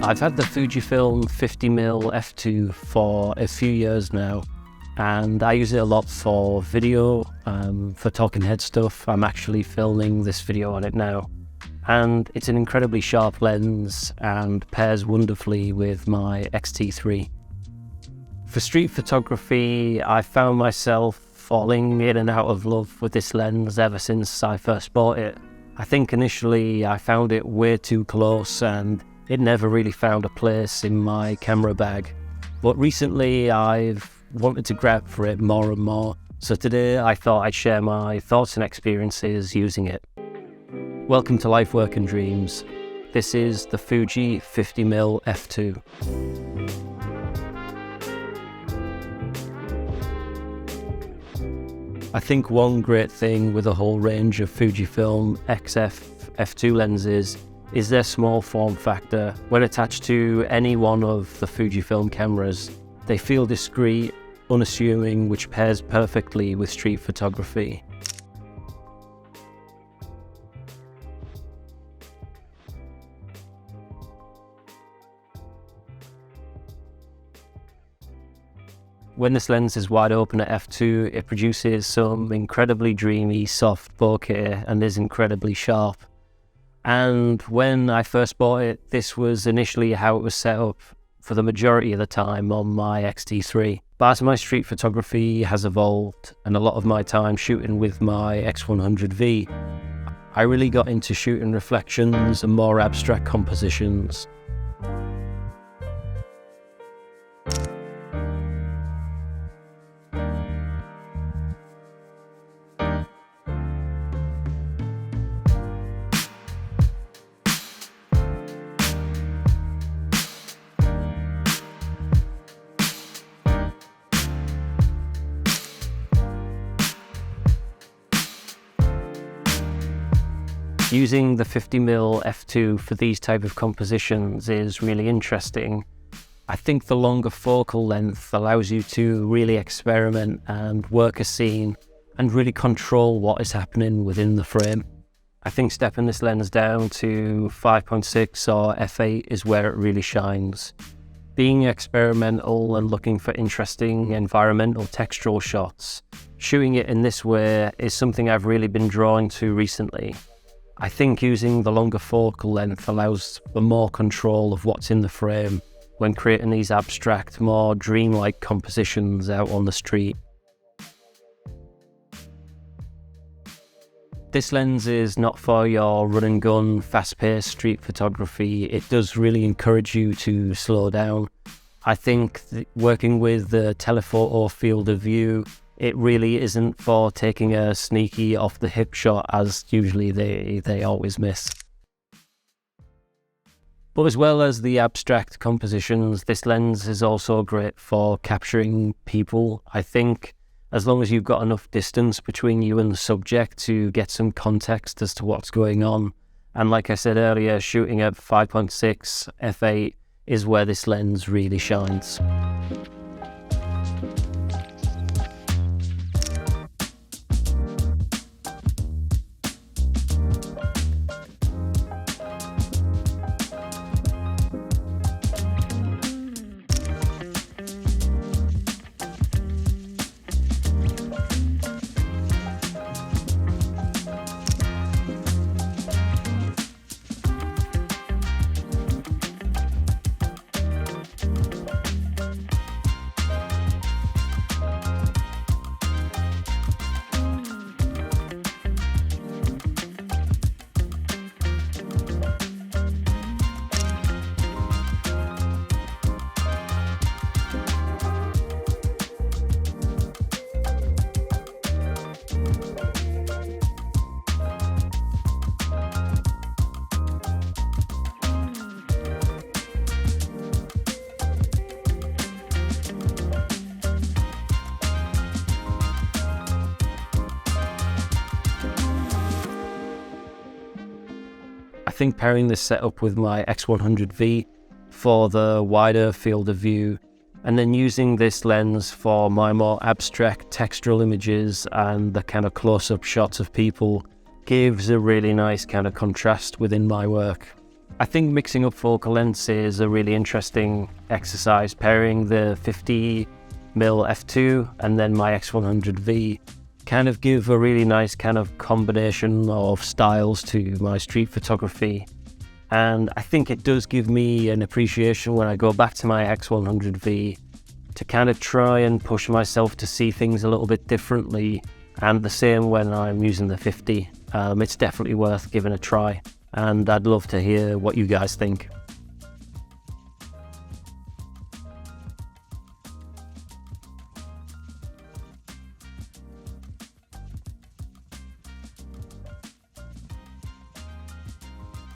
I've had the Fujifilm 50mm f2 for a few years now, and I use it a lot for video, for talking head stuff. I'm actually filming this video on it now, and it's an incredibly sharp lens and pairs wonderfully with my X-T3. For street photography, I found myself falling in and out of love with this lens ever since I first bought it. I think initially I found it way too close and it never really found a place in my camera bag. But recently I've wanted to grab for it more and more. So today I thought I'd share my thoughts and experiences using it. Welcome to Life, Work and Dreams. This is the Fuji 50mm f2. I think one great thing with a whole range of Fujifilm XF f2 lenses is their small form factor. When attached to any one of the Fujifilm cameras, they feel discreet, unassuming, which pairs perfectly with street photography. When this lens is wide open at f2, it produces some incredibly dreamy, soft bokeh and is incredibly sharp. And when I first bought it, this was initially how it was set up for the majority of the time on my X-T3. But as my street photography has evolved and a lot of my time shooting with my X100V, I really got into shooting reflections and more abstract compositions. Using the 50mm f2 for these type of compositions is really interesting. I think the longer focal length allows you to really experiment and work a scene and really control what is happening within the frame. I think stepping this lens down to 5.6 or f8 is where it really shines. Being experimental and looking for interesting environmental textural shots, shooting it in this way is something I've really been drawn to recently. I think using the longer focal length allows for more control of what's in the frame when creating these abstract, more dreamlike compositions out on the street. This lens is not for your run and gun, fast-paced street photography. It does really encourage you to slow down. I think working with the telephoto field of view, it really isn't for taking a sneaky off-the-hip shot as usually they always miss. But as well as the abstract compositions, this lens is also great for capturing people. I think as long as you've got enough distance between you and the subject to get some context as to what's going on. And like I said earlier, shooting at 5.6 f8 is where this lens really shines. I think pairing this setup with my X100V for the wider field of view, and then using this lens for my more abstract textural images and the kind of close-up shots of people gives a really nice kind of contrast within my work. I think mixing up focal lengths is a really interesting exercise. Pairing the 50mm f2 and then my X100V kind of give a really nice kind of combination of styles to my street photography. And I think it does give me an appreciation when I go back to my X100V to kind of try and push myself to see things a little bit differently. And the same when I'm using the 50. It's definitely worth giving a try. And I'd love to hear what you guys think.